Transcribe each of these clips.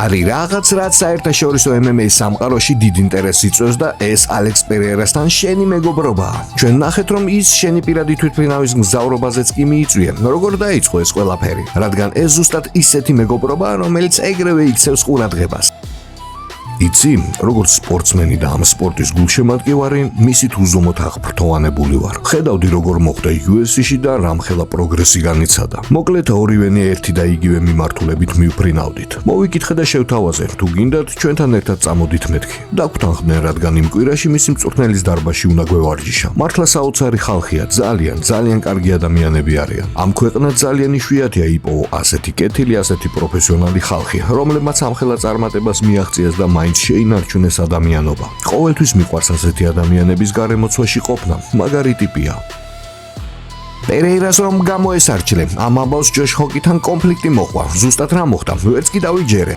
არის რაღაც რაც საერთაშორისო MMA-ის სამყაროში დიდ ინტერესს იწვევს და ეს ალექს პერეირასთან შენი მეგობრობაა. ჩვენ ნახეთ რომ ის შენი პირადი თვითმფრინავის მგზავრობაზეც კი მიიწვია. როგორ დაიწყო ეს ყველაფერი? რადგან ეს ზუსტად ისეთი მეგობრობაა, რომელიც ეგრევე იქცევს ყურადღებას. იცი, როგორც სპორტსმენი და ამ სპორტის გულშემატკივარი, მისით უზომოდ აღფრთოვანებული ვარ. ხედავდი როგორ მოხდა UFC-ში და რამხელა პროგრესი განიცადა. მოკლედ ორივენი ერთი და იგივე მიმართულებით მივფრინავდით. მოვიკითხე და შევთავაზე, თუ გინდათ ჩვენთან ერთად წამოდით მეთქი. დაგვთანხმდნენ, რადგან იმ კვირაში მისი მწვრთნელის დარბაზში უნდა გვევარჯიშა. მართლა საოცარი ხალხია, ძალიან კარგი ადამიანები არიან. ამ ქვეყნად ძალიან იშვიათია იპოვო ასეთი კეთილი, ასეთი პროფესიონალი ხალხი, რომლებმაც ამხელა წარმატებას მიაღწიეს და შეინარჩუნეს ადამიანობა. ყოველთვის მიყვარს ასეთი ადამიანების გარემოცვაში ყოფნა, მაგარი ტიპია. პერეირას რომ გამოესარჩლე, ამ ამბავს ჯოშ ჰოკიდან კონფლიქტი მოყვა. ზუსტად რა მოხდა? ვერც კი დავიჯერე.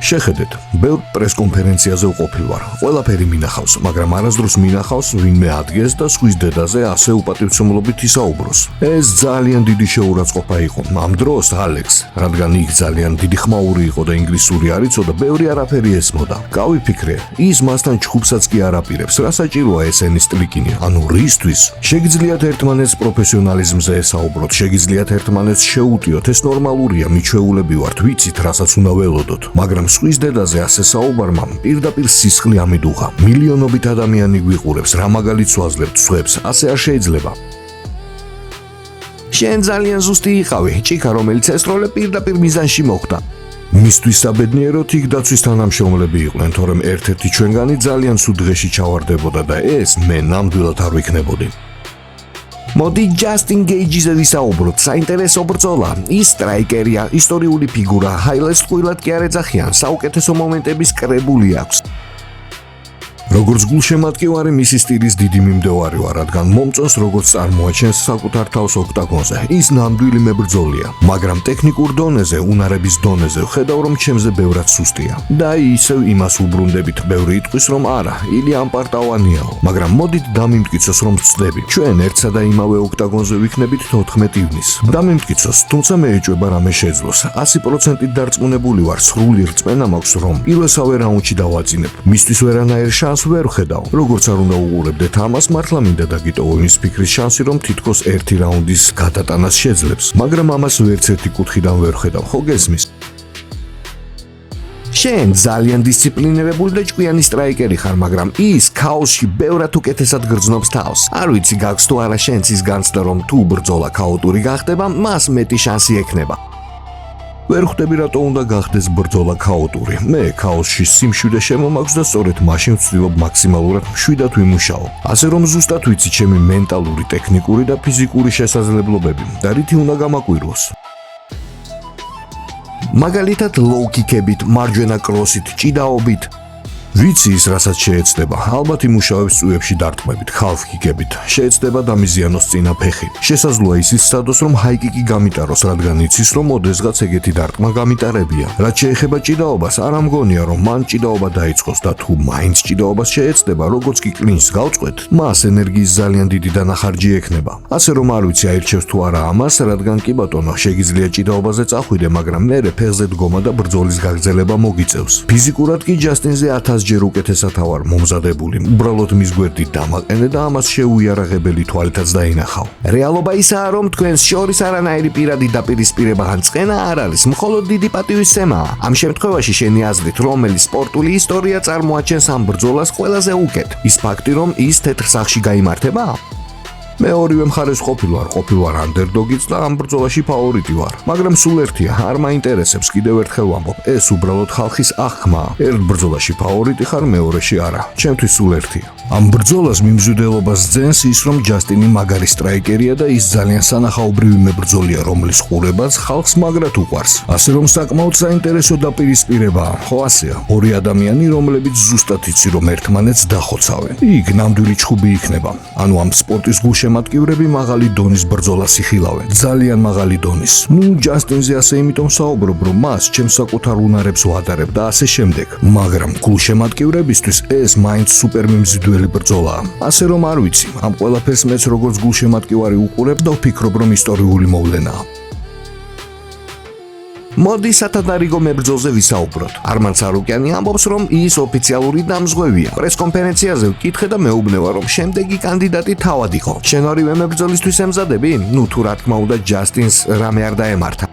შეხედეთ, ბევრ პრესკონფერენციაზე ვყოფილ ვარ. ყველაფერი მინახავს, მაგრამ არასდროს მინახავს ვინმე ადგეს და სხვის დედაზე ასე უპატივცემლობით ისაუბროს. ეს ძალიან დიდი შეურაცხყოფა იყო ამ დროს ალექს, რადგან იქ ძალიან დიდი ხმაური იყო და ინგლისური არ იცოდა, ბევრი არაფერი ესმოდა. გავიფიქრე, ის მასთან ჩხუბსაც კი არ აპირებს, რა საჭიროა ეს ენის ტლიკინი, ანუ რისთვის? შეგიძლიათ ერთმანეთს პროფესიონალიზმზე ესაუბროთ, შეგიძლიათ ერთმანეთს შეუტიოთ, ეს ნორმალურია, მიჩვეულები ვართ, ვიცით რასაც უნდა ველოდოთ, მაგრამ სხვის დედაზე ასე საუბარმა პირდაპირ სისხლი ამიდუღა. მილიონობით ადამიანი გვიყურებს, რა მაგალითს ვაძლევთ სხვებს, ასე არ შეიძლება. შენ ძალიან ზუსტი იყავი, ჭიქა რომელიც ესროლე პირდაპირ მიზანში მოხვდა. მისთვის საბედნიეროდ იქ დაცვის თანამშრომლები იყვნენ, თორემ ერთ-ერთი ჩვენგანი ძალიან სულ დღეში ჩავარდებოდა და ეს მე ნამდვილად არ ვიქნებოდი. მოდი ჯასტინ გეიჯიზე ვისაუბროთ, საინტერესო ბრძოლა. ის სტრაიკერია, ისტორიული ფიგურა, ჰაილეს ყვილად კი არ ეძახიან, საუკეთესო მომენტების კრებული აქვს. როგორც გულშემატკივარი მისი სტილის დიდი მიმდევარი ვარ, რადგან მომწონს როგორც წარმოაჩენს საკუთარ თავს ოქტაგონზე. ის ნამდვილი მებრძოლია, მაგრამ ტექნიკურ დონეზე, უნარების დონეზე ვხედავ რომ ჩემზე ბევრად სუსტია. და ისევ იმას უბრუნდებით, ბევრი იტყვის რომ არა, ილია ამპარტავანიაო, მაგრამ მოდით დამიმტკიცოს რომ ვწდები. ჩვენ ერთსა და იმავე ოქტაგონზე ვიქნებით 14 ივნისს. დამიმტკიცოს, თუმცა მე ეჭვება რამე შეძლოს. 100%-ით დარწმუნებული ვარ, სრული რწმენა მაქვს რომ პირველსავე რაუნდში დავაძინებ. მისთვის ვერანაირ შანსს ვერ ხედავ. როგორც არ უნდა უყურებდეთ ამას, მართლა მინდა დაგიტოვო იმის ფიქრის შანსი, რომ თითქოს ერთი რაუნდის გადატანას შეძლებს, მაგრამ ამას ვერც ერთი კუთხიდან ვერ ხედავ, ხო გესმის? შენ ძალიან დისციპლინირებული და ჭკვიანი სტრაიკერი ხარ, მაგრამ ის ქაოსში ბევრად უკეთესად გრძნობს თავს. არ ვიცი გაქვს თუ არა შენც ის განცდა, რომ თუ ბრძოლა ქაოტური გახდება, მას მეტი შანსი ექნება. ვერ ხვდები რატო უნდა გახდეს ბრძოლა ქაოტური. მე ქაოსში სიმშვიდე შემომაქვს და სწორედ მაშინ ვცდილობ მაქსიმალურად მშვიდად ვიმუშაო. ასე რომ ზუსტად ვიცი ჩემი მენტალური, ტექნიკური და ფიზიკური შესაძლებლობები და რითი უნდა გამაკვირვოს. მაგალითად ლოუ-კიკებით, მარჯვენა კროსით, ჭიდაობით. ვიცი ის რასაც შეეცდება, ალბათ იმუშავებს წვიებში დარტყმებით, ხალფ-კიკებით, შეეცდება დამიზიანოს წინა ფეხი. შესაძლოა ისიც სცადოს რომ ჰაი-კიკი გამიტაროს, რადგან იცის რომ ოდესღაც ეგეთი დარტყმა გამიტარებია. რაც შეეხება ჭიდაობას, არ ამგონია რომ მან ჭიდაობა დაიწყოს და თუ მაინც ჭიდაობას შეეცდება, როგორც კი კლინს გავწყვეთ, მას ენერგიის ძალიან დიდი დანახარჯი ექნება. ასე რომ არ ვიცი აირჩევს თუ არა ამას, რადგან კი ბატონო, შეგიძლია ჭიდაობაზე წახვიდე, მაგრამ მერე ფეხზე დგომა და ბრძოლის გაგრძელება მოგიწევს. ფიზიკურად კი ჯასტინზე 1000 ჯერ უკეთესად ვარ მომზადებული, უბრალოდ მის გვერდით დამაყენე და ამას შეუიარაღებელი თვალითაც დაინახავ. რეალობა ისაა, რომ თქვენს შორის არანაირი პირადი დაპირისპირება ან წყენა არ არის, მხოლოდ დიდი პატივისცემაა. ამ შემთხვევაში შენი აზრით, რომელი სპორტული ისტორია წარმოაჩენს ამ ბრძოლას ყველაზე უკეთ? ის ფაქტი, რომ ის თეთრ სახში გაიმართება? მე ორივე მხარეს ყოფილ ვარ ანდერდოგიც და ამ ბრძოლაში ფავორიტი ვარ. მაგრამ სულ ერთია, არ მაინტერესებს, კიდევ ერთხელ ვამბობ, ეს უბრალოდ ხალხის აღქმაა. ერთ ბრძოლაში ფავორიტი ხარ, მეორეში არა. ჩემთვის სულ ერთია. ამ ბრძოლას მიმზიდველობას ძენს ის, რომ ჯასტინი მაგარი სტრაიკერია და ის ძალიან სანახაობრივი მებრძოლია, რომლის ყურებაც ხალხს მაგრად უყვარს. ასე რომ საკმაოდ საინტერესო დაპირისპირებაა, ხო ასეა? ორი ადამიანი, რომლებიც ზუსტად იცი რომ ერთმანეთს დახოცავენ. იქ ნამდვილი ჩხუბი იქნება. ანუ ამ სპორტის შემატკივრები მაღალი დონის ბრძოლას იხილავენ, ძალიან მაღალი დონის. ჯასტინზე ასე იმიტომ საუბრობ, რომ მას ჩემს საკუთარ უნარებს ვადარებ და ასე შემდეგ. მაგრამ გულშემატკივრებისთვის ეს მაინც სუპერ მიმზიდველი ბრძოლაა. ასე რომ არ ვიცი, ამ ყველაფერს მეც როგორც გულშემატკივარი უყურებ და ვფიქრობ, რომ ისტორიული მოვლენაა. მოდი სათადარიგო მებრძოლზე ვისაუბროთ. არმან სარუკიანი ამბობს, რომ ის ოფიციალური დამზღვევია. პრესკონფერენციაზე ვკითხე და მეუბნება, რომ შემდეგი კანდიდატი თავად იყო. შენ ორივე მებრძოლისთვის ემზადები? ნუ თუ რა თქმა უნდა ჯასტინს რამე არ დაემართა.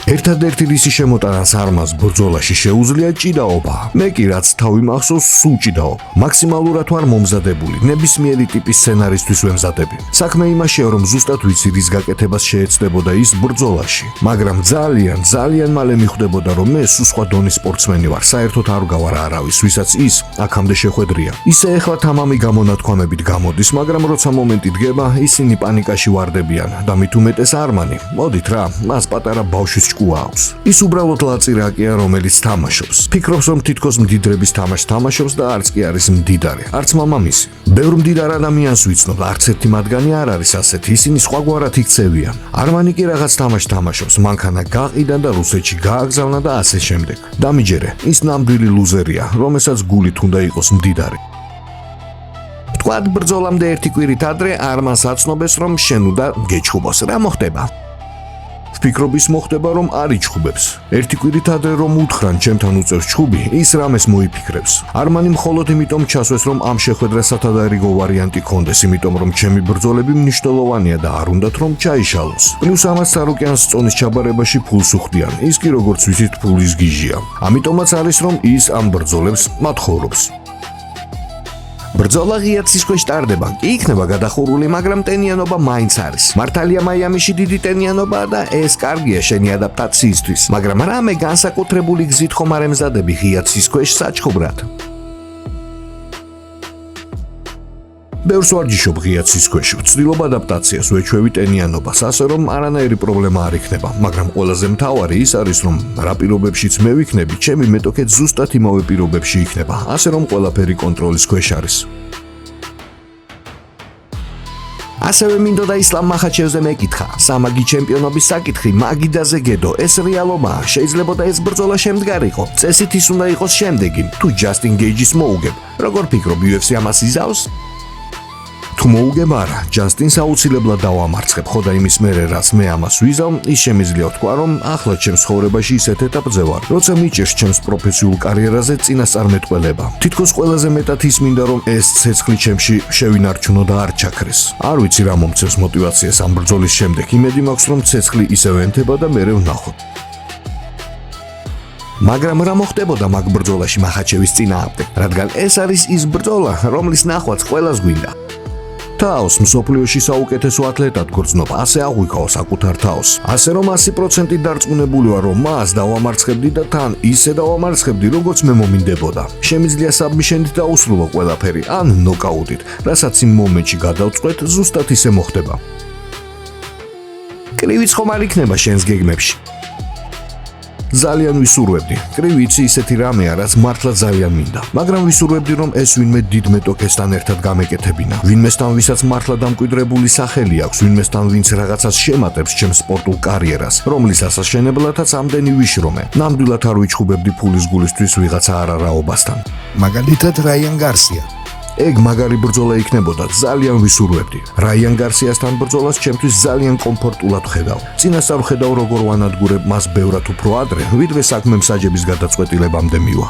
ერთადერთი რისი შემოტანას არმანს ბრძოლაში შეუძლია ჭიდაობა. მე კი რაც თავი მახსოვს, სულ ჭიდაობა. მაქსიმალურად ვარ მომზადებული. ნებისმიერი ტიპის სცენარისთვის ვემზადები. საქმე იმაშია, რომ ზუსტად ვიცი რის გაკეთებას შეეცდებოდა ის ბრძოლაში. მაგრამ ძალიან მალე მიხვდებოდა, რომ მე სულ სხვა დონის სპორტსმენი ვარ. საერთოდ არ გავარ არავის, ვისაც ის აქამდე შეხვედრია. ისე ეხლა თამამი გამონათქვამებით გამოდის, მაგრამ როცა მომენტი დგება, ისინი პანიკაში ვარდებიან და მით უმეტეს არმანი. მოდით რა, მას პატარა ბავშვის ჭკუა აქვს. ის უბრალოდ ლაწირაკია, რომელიც თამაშობს. ფიქრობს, რომ თითქოს მდიდრების თამაშს თამაშობს და არც კი არის მდიდარი, არც მამამისი. ბევრ მდიდარ ადამიანს ვიცნობ, არც ერთი მათგანი არ არის ასეთი, ისინი სხვაგვარად იქცევიან. არმანი კი რაღაც თამაშს თამაშობს, მანქანა გაყიდა და რუსეთში გააგზავნა და ასე შემდეგ. დამიჯერე, ის ნამდვილი ლუზერია, რომელსაც გულით უნდა იყოს მდიდარი. თქვათ ბრძოლამდე ერთი კვირით ადრე არმანს აცნობეს, რომ შენ უნდა გეჩხუბოს. რა მოხდება? ფიქრობის მოხდება, რომ არ იჩხუბებს. ერთი კვირით ადრე რომ უთხრან ჩემთან უწევს ჩხუბი, ის რამეს მოიფიქრებს. არმანი მხოლოდ იმიტომ ჩასვეს, რომ ამ შეხვედრას სათადარიგო ვარიანტი ქონდეს, იმიტომ რომ ჩემი ბრძოლები მნიშვნელოვანია და არ უნდათ რომ ჩაიშალოს. პლუს ამას სარუკიანს წონის ჩაბარებაში ფულს უხდიან. ის კი როგორც ვიცით ფულის გიჟია. ამიტომაც არის რომ ის ამ ბრძოლებს მათხოვრობს. ბრძოლა ღიაცის ქვეშ ტარდება, კი იქნება გადახურული, მაგრამ ტენიანობა მაინც არის. მართალია მაიამიში დიდი ტენიანობაა და ეს კარგია შენი ადაპტაციისთვის, მაგრამ რამე განსაკუთრებული გზით ხომ არ ემზადები ღიაცის ქვეშ საჩხუბრად? ბევრს ვარჯიშობ ღიაცის ქვეშ, ვცდილობ ადაპტაციას, ვეჩვევი ტენიანობას, ასე რომ არანაირი პრობლემა არ იქნება, მაგრამ ყველაზე მთავარი ის არის, რომ რა პირობებშიც მე ვიქნები, ჩემი მეტოქეც ზუსტად იმავე პირობებში იქნება, ასე რომ ყველაფერი კონტროლის ქვეშ არის. ასევე მინდოდა ისლამ მახაჩევზე მეკითხა, სამაგი ჩემპიონობის საკითხი მაგიდაზე გედო, ეს რეალობაა, შეიძლება და ეს ბრძოლა შემდგარიყო, წესით ის უნდა იყოს შემდეგი, თუ ჯასტინ გეიჯის მოუგებ, როგორ ფიქრობ UFC ამას იზავს? თუ მოუგებ არა, ჯასტინს აუცილებლად დავამარცხებ, ხო და იმის მერე რაც მე ამას ვიზავ, ის შემიძლია ვთქვა, რომ ახლა ჩემს ცხოვრებაში ისეთ ეტაპზე ვარ, როცა მიჭირს ჩემს პროფესიულ კარიერაზე წინასწარმეტყველება. თითქოს ყველაზე მეტად ის მინდა, რომ ეს ცეცხლი ჩემში შევინარჩუნო და არ ჩაქრეს. არ ვიცი რა მომცემს мотивაციას ამ ბრძოლის შემდეგ, იმედი მაქვს, რომ ცეცხლი ისევ ენთება და მერე ვნახოთ. მაგრამ რა მოხდებოდა მაგ ბრძოლაში მახაჩევის წინააღმდეგ, რადგან ეს არის ის ბრძოლა, რომლის ნახვაც ყველას გვინდა. თავს მსოფლიოში საუკეთესო ათლეტად გრძნობა, ასე აღვიქაო საკუთარ თავს. ასე რომ 100% დარწმუნებული ვარ, რომ მას დავამარცხებდი და თან ისე დავამარცხებდი, როგორც მე მომინდებოდა. შემიძლია საბმიშენით დაუსრულო ყველაფერი, ან ნოკაუტით, რასაც იმ მომენტში გადავწყვეტ, ზუსტად ისე მოხდება. კრივიც ხომ არ იქნება შენს გეგმებში. ძალიან ვისურვებდი. კრივი იცი ისეთი რამეა, რაც მართლა ძალიან მინდა. მაგრამ ვისურვებდი, რომ ეს ვინმე დიდ მეტოქესთან ერთად გამეკეთებინა. ვინმესთან, ვისაც მართლა დამკვიდრებული სახელი აქვს, ვინმესთან, ვინც რაღაცას შემატებს ჩემს სპორტულ კარიერას, რომლის ასაშენებლადაც ამდენი ვიშრომე. ნამდვილად არ ვიჩხუბებდი ფულის გულისთვის ვიღაცა არარაობასთან. მაგალითად რაიან გარსია. ეგ მაგარი ბრძოლა იქნებოდა, ძალიან ვისურვებდი. რაიან გარსიასთან ბრძოლას ჩემთვის ძალიან კომფორტულად ვხედავ. წინასწარ ვხედავ, როგორ ვანადგურებ მას ბევრად უფრო ადრე, ვიდრე საქმე მსაჯების გადაწყვეტილებამდე მივა.